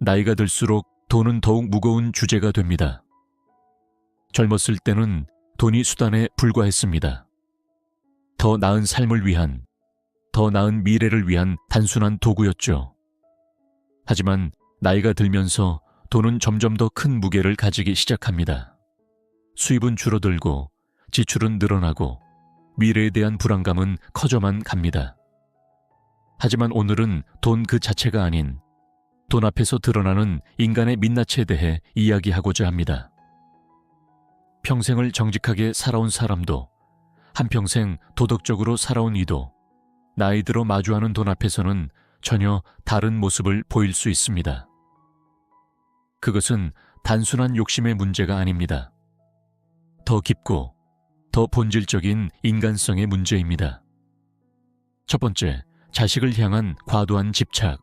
나이가 들수록 돈은 더욱 무거운 주제가 됩니다. 젊었을 때는 돈이 수단에 불과했습니다. 더 나은 삶을 위한, 더 나은 미래를 위한 단순한 도구였죠. 하지만 나이가 들면서 돈은 점점 더 큰 무게를 가지기 시작합니다. 수입은 줄어들고 지출은 늘어나고 미래에 대한 불안감은 커져만 갑니다. 하지만 오늘은 돈 그 자체가 아닌 돈 앞에서 드러나는 인간의 민낯에 대해 이야기하고자 합니다. 평생을 정직하게 살아온 사람도, 한평생 도덕적으로 살아온 이도 나이 들어 마주하는 돈 앞에서는 전혀 다른 모습을 보일 수 있습니다. 그것은 단순한 욕심의 문제가 아닙니다. 더 깊고 더 본질적인 인간성의 문제입니다. 첫 번째, 자식을 향한 과도한 집착.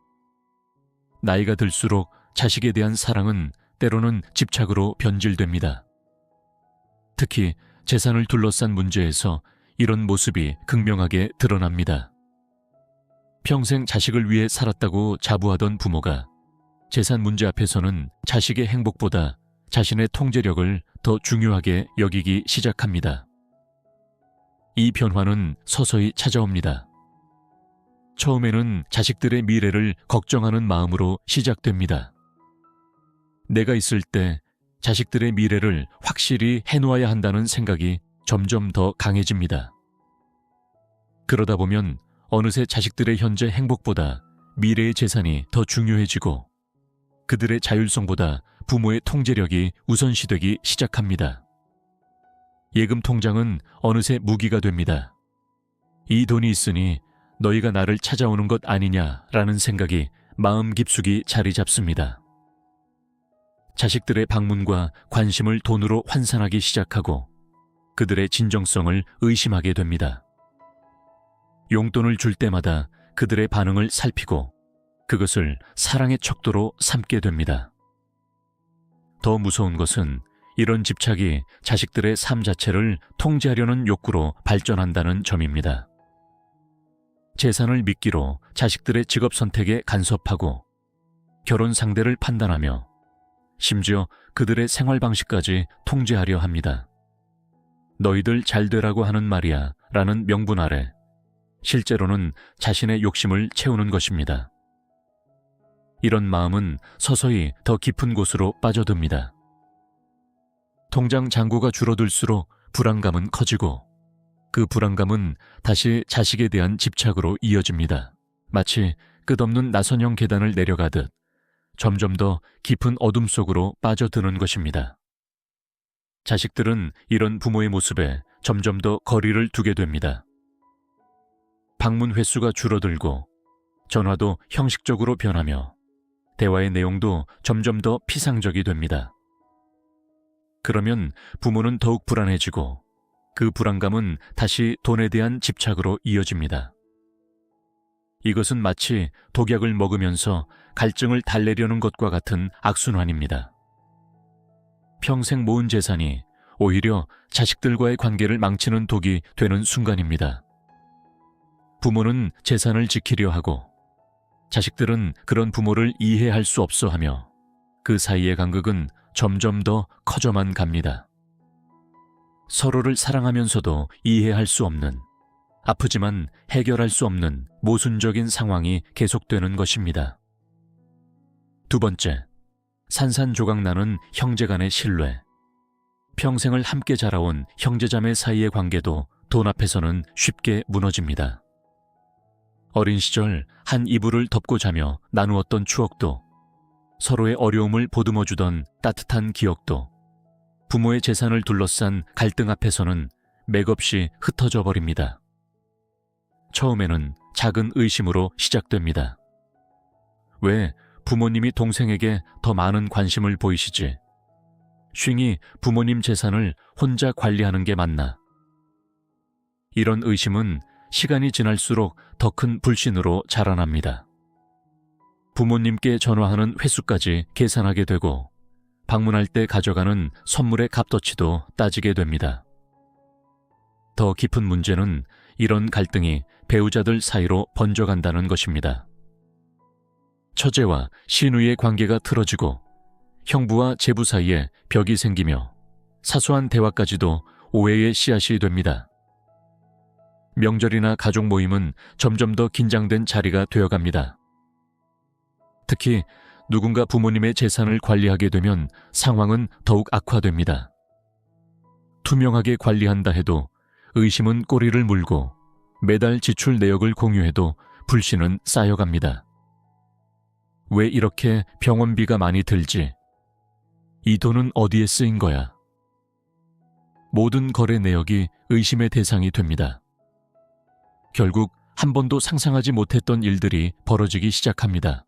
나이가 들수록 자식에 대한 사랑은 때로는 집착으로 변질됩니다. 특히 재산을 둘러싼 문제에서 이런 모습이 극명하게 드러납니다. 평생 자식을 위해 살았다고 자부하던 부모가 재산 문제 앞에서는 자식의 행복보다 자신의 통제력을 더 중요하게 여기기 시작합니다. 이 변화는 서서히 찾아옵니다. 처음에는 자식들의 미래를 걱정하는 마음으로 시작됩니다. 내가 있을 때 자식들의 미래를 확실히 해놓아야 한다는 생각이 점점 더 강해집니다. 그러다 보면 어느새 자식들의 현재 행복보다 미래의 재산이 더 중요해지고 그들의 자율성보다 부모의 통제력이 우선시되기 시작합니다. 예금 통장은 어느새 무기가 됩니다. 이 돈이 있으니 너희가 나를 찾아오는 것 아니냐라는 생각이 마음 깊숙이 자리 잡습니다. 자식들의 방문과 관심을 돈으로 환산하기 시작하고 그들의 진정성을 의심하게 됩니다. 용돈을 줄 때마다 그들의 반응을 살피고 그것을 사랑의 척도로 삼게 됩니다. 더 무서운 것은 이런 집착이 자식들의 삶 자체를 통제하려는 욕구로 발전한다는 점입니다. 재산을 미끼로 자식들의 직업 선택에 간섭하고 결혼 상대를 판단하며 심지어 그들의 생활 방식까지 통제하려 합니다. 너희들 잘 되라고 하는 말이야 라는 명분 아래 실제로는 자신의 욕심을 채우는 것입니다. 이런 마음은 서서히 더 깊은 곳으로 빠져듭니다. 통장 잔고가 줄어들수록 불안감은 커지고 그 불안감은 다시 자식에 대한 집착으로 이어집니다. 마치 끝없는 나선형 계단을 내려가듯 점점 더 깊은 어둠 속으로 빠져드는 것입니다. 자식들은 이런 부모의 모습에 점점 더 거리를 두게 됩니다. 방문 횟수가 줄어들고 전화도 형식적으로 변하며 대화의 내용도 점점 더 피상적이 됩니다. 그러면 부모는 더욱 불안해지고 그 불안감은 다시 돈에 대한 집착으로 이어집니다. 이것은 마치 독약을 먹으면서 갈증을 달래려는 것과 같은 악순환입니다. 평생 모은 재산이 오히려 자식들과의 관계를 망치는 독이 되는 순간입니다. 부모는 재산을 지키려 하고 자식들은 그런 부모를 이해할 수 없어 하며 그 사이의 간극은 점점 더 커져만 갑니다. 서로를 사랑하면서도 이해할 수 없는, 아프지만 해결할 수 없는 모순적인 상황이 계속되는 것입니다. 두 번째, 산산조각나는 형제 간의 신뢰. 평생을 함께 자라온 형제자매 사이의 관계도 돈 앞에서는 쉽게 무너집니다. 어린 시절 한 이불을 덮고 자며 나누었던 추억도, 서로의 어려움을 보듬어주던 따뜻한 기억도, 부모의 재산을 둘러싼 갈등 앞에서는 맥없이 흩어져 버립니다. 처음에는 작은 의심으로 시작됩니다. 왜 부모님이 동생에게 더 많은 관심을 보이시지? 쉥이 부모님 재산을 혼자 관리하는 게 맞나? 이런 의심은 시간이 지날수록 더 큰 불신으로 자라납니다. 부모님께 전화하는 횟수까지 계산하게 되고 방문할 때 가져가는 선물의 값어치도 따지게 됩니다. 더 깊은 문제는 이런 갈등이 배우자들 사이로 번져간다는 것입니다. 처제와 시누이의 관계가 틀어지고 형부와 제부 사이에 벽이 생기며 사소한 대화까지도 오해의 씨앗이 됩니다. 명절이나 가족 모임은 점점 더 긴장된 자리가 되어갑니다. 특히 누군가 부모님의 재산을 관리하게 되면 상황은 더욱 악화됩니다. 투명하게 관리한다 해도 의심은 꼬리를 물고 매달 지출 내역을 공유해도 불신은 쌓여갑니다. 왜 이렇게 병원비가 많이 들지? 이 돈은 어디에 쓰인 거야? 모든 거래 내역이 의심의 대상이 됩니다. 결국 한 번도 상상하지 못했던 일들이 벌어지기 시작합니다.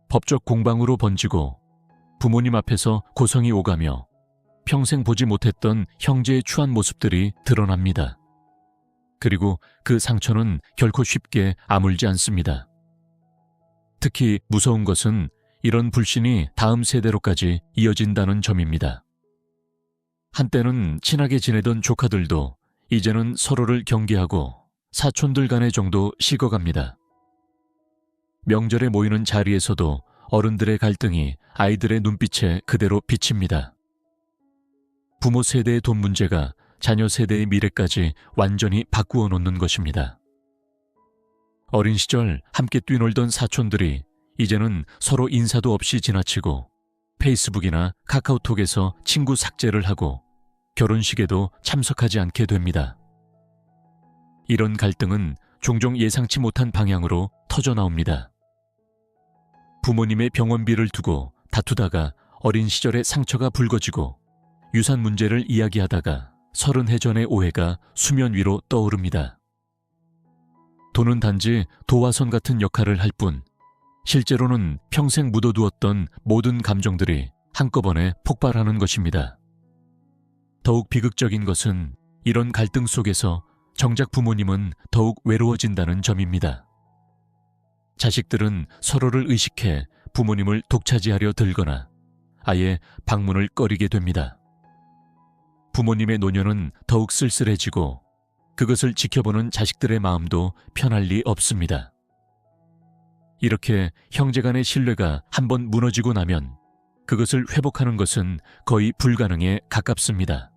법적 공방으로 번지고 부모님 앞에서 고성이 오가며 평생 보지 못했던 형제의 추한 모습들이 드러납니다. 그리고 그 상처는 결코 쉽게 아물지 않습니다. 특히 무서운 것은 이런 불신이 다음 세대로까지 이어진다는 점입니다. 한때는 친하게 지내던 조카들도 이제는 서로를 경계하고 사촌들 간의 정도 식어갑니다. 명절에 모이는 자리에서도 어른들의 갈등이 아이들의 눈빛에 그대로 비칩니다. 부모 세대의 돈 문제가 자녀 세대의 미래까지 완전히 바꾸어 놓는 것입니다. 어린 시절 함께 뛰놀던 사촌들이 이제는 서로 인사도 없이 지나치고 페이스북이나 카카오톡에서 친구 삭제를 하고 결혼식에도 참석하지 않게 됩니다. 이런 갈등은 종종 예상치 못한 방향으로 터져나옵니다. 부모님의 병원비를 두고 다투다가 어린 시절의 상처가 붉어지고 유산 문제를 이야기하다가 30해 전의 오해가 수면 위로 떠오릅니다. 돈은 단지 도화선 같은 역할을 할 뿐 실제로는 평생 묻어두었던 모든 감정들이 한꺼번에 폭발하는 것입니다. 더욱 비극적인 것은 이런 갈등 속에서 정작 부모님은 더욱 외로워진다는 점입니다. 자식들은 서로를 의식해 부모님을 독차지하려 들거나 아예 방문을 꺼리게 됩니다. 부모님의 노년은 더욱 쓸쓸해지고 그것을 지켜보는 자식들의 마음도 편할 리 없습니다. 이렇게 형제간의 신뢰가 한번 무너지고 나면 그것을 회복하는 것은 거의 불가능에 가깝습니다.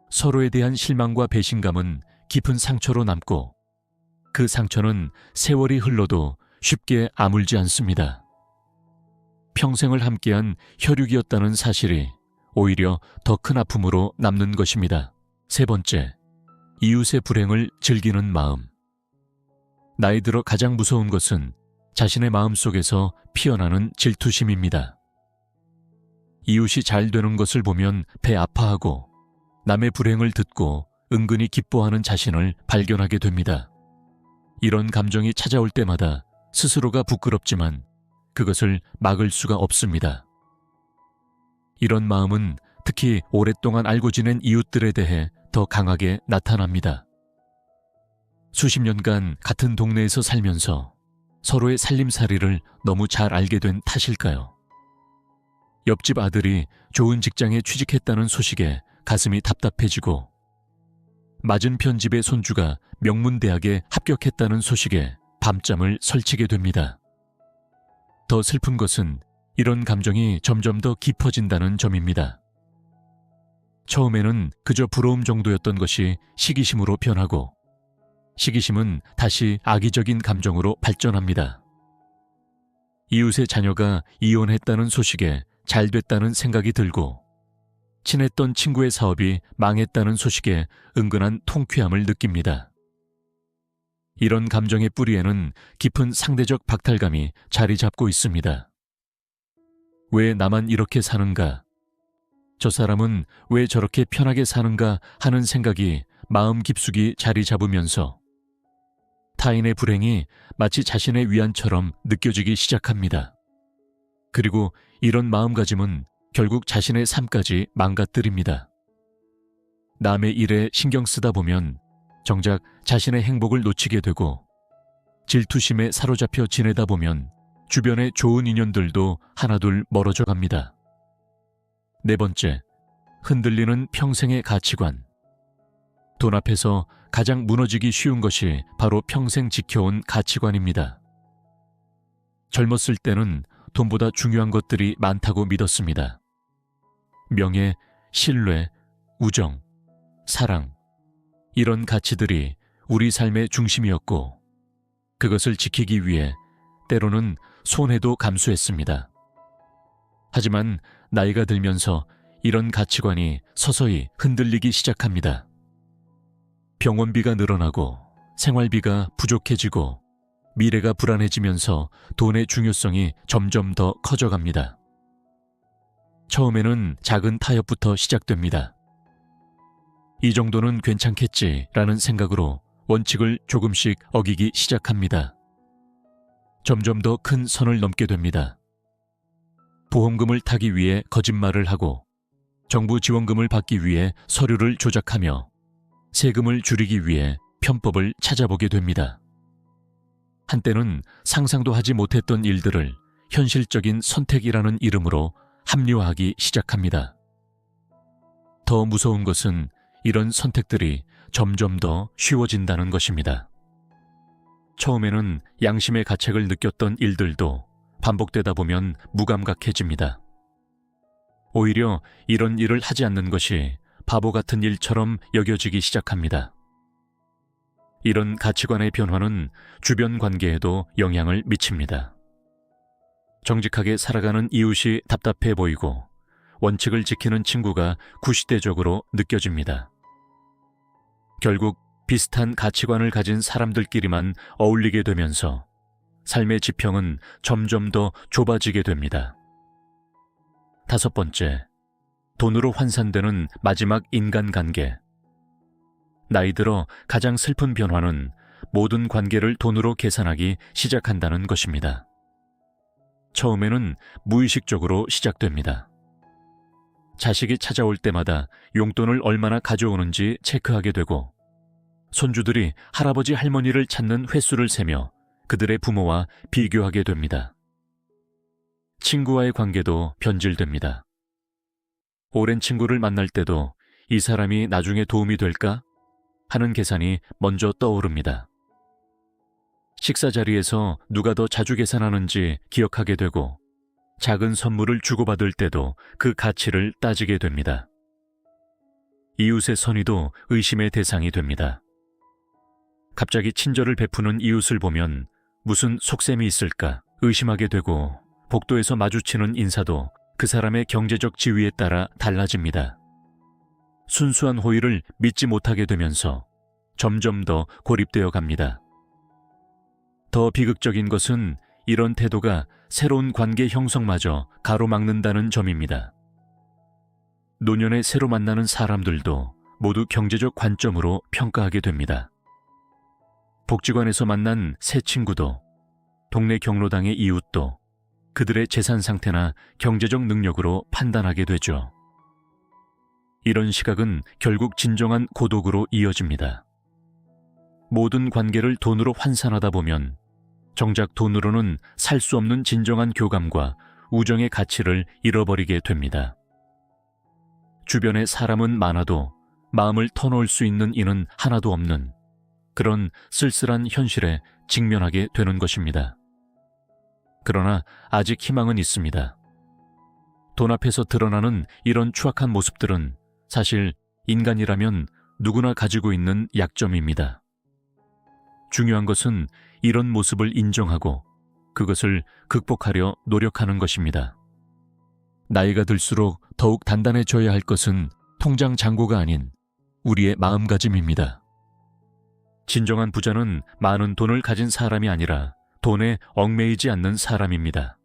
서로에 대한 실망과 배신감은 깊은 상처로 남고 그 상처는 세월이 흘러도 쉽게 아물지 않습니다. 평생을 함께한 혈육이었다는 사실이 오히려 더 큰 아픔으로 남는 것입니다. 세 번째, 이웃의 불행을 즐기는 마음. 나이 들어 가장 무서운 것은 자신의 마음속에서 피어나는 질투심입니다. 이웃이 잘 되는 것을 보면 배 아파하고 남의 불행을 듣고 은근히 기뻐하는 자신을 발견하게 됩니다. 이런 감정이 찾아올 때마다 스스로가 부끄럽지만 그것을 막을 수가 없습니다. 이런 마음은 특히 오랫동안 알고 지낸 이웃들에 대해 더 강하게 나타납니다. 수십 년간 같은 동네에서 살면서 서로의 살림살이를 너무 잘 알게 된 탓일까요? 옆집 아들이 좋은 직장에 취직했다는 소식에 가슴이 답답해지고 맞은편 집의 손주가 명문대학에 합격했다는 소식에 밤잠을 설치게 됩니다. 더 슬픈 것은 이런 감정이 점점 더 깊어진다는 점입니다. 처음에는 그저 부러움 정도였던 것이 시기심으로 변하고 시기심은 다시 악의적인 감정으로 발전합니다. 이웃의 자녀가 이혼했다는 소식에 잘 됐다는 생각이 들고 친했던 친구의 사업이 망했다는 소식에 은근한 통쾌함을 느낍니다. 이런 감정의 뿌리에는 깊은 상대적 박탈감이 자리 잡고 있습니다. 왜 나만 이렇게 사는가? 저 사람은 왜 저렇게 편하게 사는가 하는 생각이 마음 깊숙이 자리 잡으면서 타인의 불행이 마치 자신의 위안처럼 느껴지기 시작합니다. 그리고 이런 마음가짐은 결국 자신의 삶까지 망가뜨립니다. 남의 일에 신경 쓰다 보면 정작 자신의 행복을 놓치게 되고 질투심에 사로잡혀 지내다 보면 주변의 좋은 인연들도 하나둘 멀어져 갑니다. 네 번째, 흔들리는 평생의 가치관. 돈 앞에서 가장 무너지기 쉬운 것이 바로 평생 지켜온 가치관입니다. 젊었을 때는 돈보다 중요한 것들이 많다고 믿었습니다. 명예, 신뢰, 우정, 사랑, 이런 가치들이 우리 삶의 중심이었고 그것을 지키기 위해 때로는 손해도 감수했습니다. 하지만 나이가 들면서 이런 가치관이 서서히 흔들리기 시작합니다. 병원비가 늘어나고 생활비가 부족해지고 미래가 불안해지면서 돈의 중요성이 점점 더 커져갑니다. 처음에는 작은 타협부터 시작됩니다. 이 정도는 괜찮겠지라는 생각으로 원칙을 조금씩 어기기 시작합니다. 점점 더 큰 선을 넘게 됩니다. 보험금을 타기 위해 거짓말을 하고 정부 지원금을 받기 위해 서류를 조작하며 세금을 줄이기 위해 편법을 찾아보게 됩니다. 한때는 상상도 하지 못했던 일들을 현실적인 선택이라는 이름으로 합리화하기 시작합니다. 더 무서운 것은 이런 선택들이 점점 더 쉬워진다는 것입니다. 처음에는 양심의 가책을 느꼈던 일들도 반복되다 보면 무감각해집니다. 오히려 이런 일을 하지 않는 것이 바보 같은 일처럼 여겨지기 시작합니다. 이런 가치관의 변화는 주변 관계에도 영향을 미칩니다. 정직하게 살아가는 이웃이 답답해 보이고 원칙을 지키는 친구가 구시대적으로 느껴집니다. 결국 비슷한 가치관을 가진 사람들끼리만 어울리게 되면서 삶의 지평은 점점 더 좁아지게 됩니다. 5번째, 돈으로 환산되는 마지막 인간관계. 나이 들어 가장 슬픈 변화는 모든 관계를 돈으로 계산하기 시작한다는 것입니다. 처음에는 무의식적으로 시작됩니다. 자식이 찾아올 때마다 용돈을 얼마나 가져오는지 체크하게 되고 손주들이 할아버지 할머니를 찾는 횟수를 세며 그들의 부모와 비교하게 됩니다. 친구와의 관계도 변질됩니다. 오랜 친구를 만날 때도 이 사람이 나중에 도움이 될까? 하는 계산이 먼저 떠오릅니다. 식사 자리에서 누가 더 자주 계산하는지 기억하게 되고 작은 선물을 주고받을 때도 그 가치를 따지게 됩니다. 이웃의 선의도 의심의 대상이 됩니다. 갑자기 친절을 베푸는 이웃을 보면 무슨 속셈이 있을까 의심하게 되고 복도에서 마주치는 인사도 그 사람의 경제적 지위에 따라 달라집니다. 순수한 호의를 믿지 못하게 되면서 점점 더 고립되어 갑니다. 더 비극적인 것은 이런 태도가 새로운 관계 형성마저 가로막는다는 점입니다. 노년에 새로 만나는 사람들도 모두 경제적 관점으로 평가하게 됩니다. 복지관에서 만난 새 친구도, 동네 경로당의 이웃도 그들의 재산 상태나 경제적 능력으로 판단하게 되죠. 이런 시각은 결국 진정한 고독으로 이어집니다. 모든 관계를 돈으로 환산하다 보면 정작 돈으로는 살 수 없는 진정한 교감과 우정의 가치를 잃어버리게 됩니다. 주변에 사람은 많아도 마음을 터놓을 수 있는 이는 하나도 없는 그런 쓸쓸한 현실에 직면하게 되는 것입니다. 그러나 아직 희망은 있습니다. 돈 앞에서 드러나는 이런 추악한 모습들은 사실 인간이라면 누구나 가지고 있는 약점입니다. 중요한 것은 이런 모습을 인정하고 그것을 극복하려 노력하는 것입니다. 나이가 들수록 더욱 단단해져야 할 것은 통장 잔고가 아닌 우리의 마음가짐입니다. 진정한 부자는 많은 돈을 가진 사람이 아니라 돈에 얽매이지 않는 사람입니다.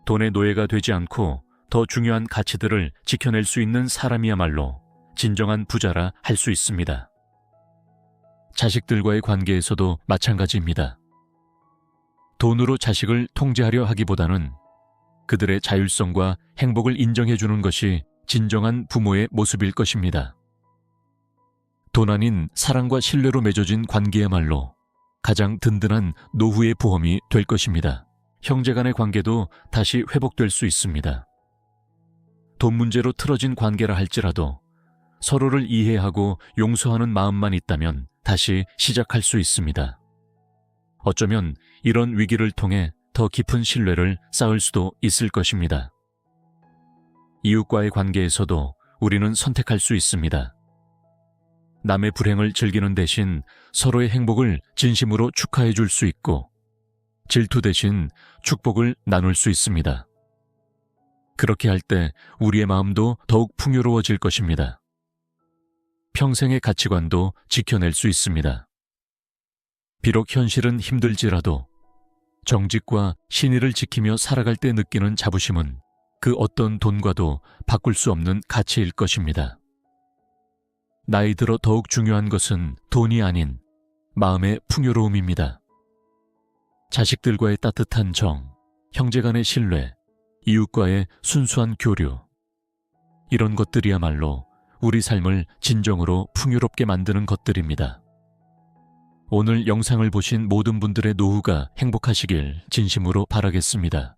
돈의 노예가 되지 않고 더 중요한 가치들을 지켜낼 수 있는 사람이야말로 진정한 부자라 할 수 있습니다. 자식들과의 관계에서도 마찬가지입니다. 돈으로 자식을 통제하려 하기보다는 그들의 자율성과 행복을 인정해주는 것이 진정한 부모의 모습일 것입니다. 돈 아닌 사랑과 신뢰로 맺어진 관계야말로 가장 든든한 노후의 보험이 될 것입니다. 형제 간의 관계도 다시 회복될 수 있습니다. 돈 문제로 틀어진 관계라 할지라도 서로를 이해하고 용서하는 마음만 있다면 다시 시작할 수 있습니다. 어쩌면 이런 위기를 통해 더 깊은 신뢰를 쌓을 수도 있을 것입니다. 이웃과의 관계에서도 우리는 선택할 수 있습니다. 남의 불행을 즐기는 대신 서로의 행복을 진심으로 축하해 줄 수 있고, 질투 대신 축복을 나눌 수 있습니다. 그렇게 할 때 우리의 마음도 더욱 풍요로워질 것입니다. 평생의 가치관도 지켜낼 수 있습니다. 비록 현실은 힘들지라도 정직과 신의를 지키며 살아갈 때 느끼는 자부심은 그 어떤 돈과도 바꿀 수 없는 가치일 것입니다. 나이 들어 더욱 중요한 것은 돈이 아닌 마음의 풍요로움입니다. 자식들과의 따뜻한 정, 형제간의 신뢰, 이웃과의 순수한 교류, 이런 것들이야말로 우리 삶을 진정으로 풍요롭게 만드는 것들입니다. 오늘 영상을 보신 모든 분들의 노후가 행복하시길 진심으로 바라겠습니다.